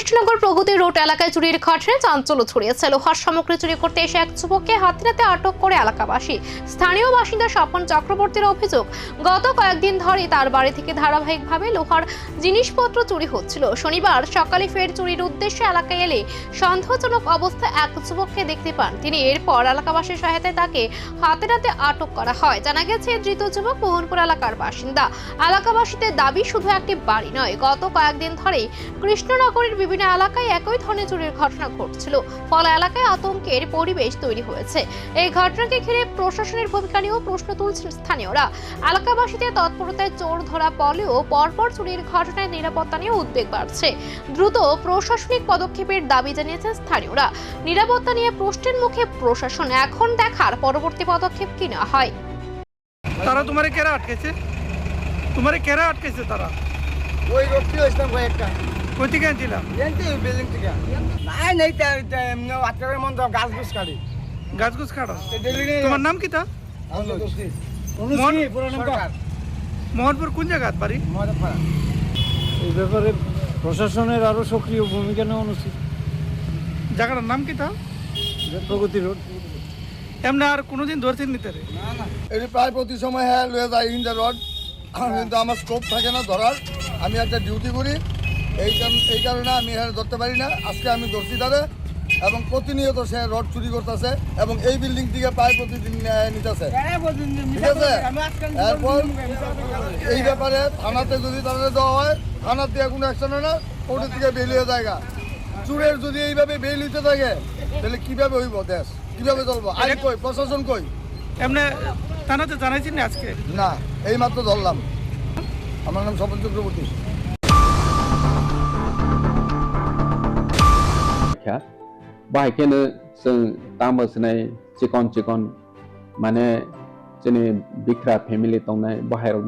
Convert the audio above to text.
কৃষ্ণনগর প্রগতি road এলাকায় চুরির ঘটনায় চাঞ্চল্য ছড়িয়েছে। লোহার সামগ্রী চুরি করতে এসে এক যুবককে হাতে আটক করে এলাকাবাসী। স্থানীয় বাসিন্দা স্বপন চক্রবর্তীর অভিযোগ, গত কয়েকদিন ধরে তার বাড়ি থেকে ধারাবাহিকভাবে লোহার জিনিসপত্র চুরি হচ্ছিল। শনিবার সকালে ফের চুরির উদ্দেশ্যে এলাকায় এলে সন্দেহজনক অবস্থায় এক যুবককে দেখতে পান তিনি। এরপর এলাকাবাসীর সহায়তায় তাকে হাতে আটক করা হয়। জানা গেছে, ধৃত যুবক মোহনপুর এলাকার বাসিন্দা। এলাকাবাসীদের দাবি, শুধু একটি বাড়ি নয়, গত কয়েকদিন ধরে কৃষ্ণনগরের বিভিন্ন এলাকায় একই ধরনের চুরির ঘটনা ঘটছিল। ফলে এলাকায় আতঙ্কের পরিবেশ তৈরি হয়েছে। এই ঘটনাকে ঘিরে প্রশাসনের ভূমিকা নিয়েও প্রশ্ন তুলছেন স্থানীয়রা। এলাকাবাসীদের তৎপরতায় চোর ধরা পড়লেও পরপর চুরির ঘটনায় নিরাপত্তা নিয়ে উদ্বেগ বাড়ছে। দ্রুত প্রশাসনিক পদক্ষেপের দাবি জানিয়েছেন স্থানীয়রা। নিরাপত্তা নিয়ে প্রশ্নের মুখে প্রশাসন, এখন দেখার পরবর্তী পদক্ষেপ কি না হয়। তারা তোমারে কেরা আটকেছে তারা ওই রোডটি হইছিলাম কয়েকটা কই থেকে আনছিলাম এনটি বিল্ডিং থেকে নাই এমনি আটকারের মন তো গাছ গুছ কাটি গাছগুছ কাটো। তোমার নাম কি তা? মোহনপুর কোন জায়গাত বাড়ি? এই ব্যাপারে প্রশাসনের আরো সক্রিয় ভূমিকা নেওয়া উচিত। জায়গাটার নাম কি তা? প্রগতি রোড। এমনি আর কোনোদিন ধরছেন নিতে রে? এটি প্রায় প্রতি সময় হ্যাঁ লয়ে যায় ইন দ্য রড, কিন্তু আমার স্কোপ থাকে না ধরার। আমি একটা ডিউটি করি, এই কারণে আমি হ্যাঁ ধরতে পারি না। আজকে আমি ধরছি তারে, এবং প্রতিনিয়ত সে রড চুরি করতেছে এবং এই বিল্ডিং থেকে প্রায় প্রতিদিন নিতেছে। ঠিক আছে, এরপর এই ব্যাপারে থানাতে যদি তাদের দেওয়া হয়, থানার থেকে কোনো অ্যাকশন হয় না, কোর্টের থেকে বেল হয়ে জায়গা। চুরের যদি এইভাবে বেল হইতে থাকে তাহলে কিভাবে হইব দেশ, কিভাবে চলবো? আইন কই, প্রশাসন কই? এমনি থানাতে জানাইছেন না আজকে? না, এই মাত্র ধরলাম। আমার নাম স্বপন চক্রবর্তী। बाहायनो जों दा मोसानाय चिकन माने जोंनि बिख्रा फेमिलि दंनाय बाहेराव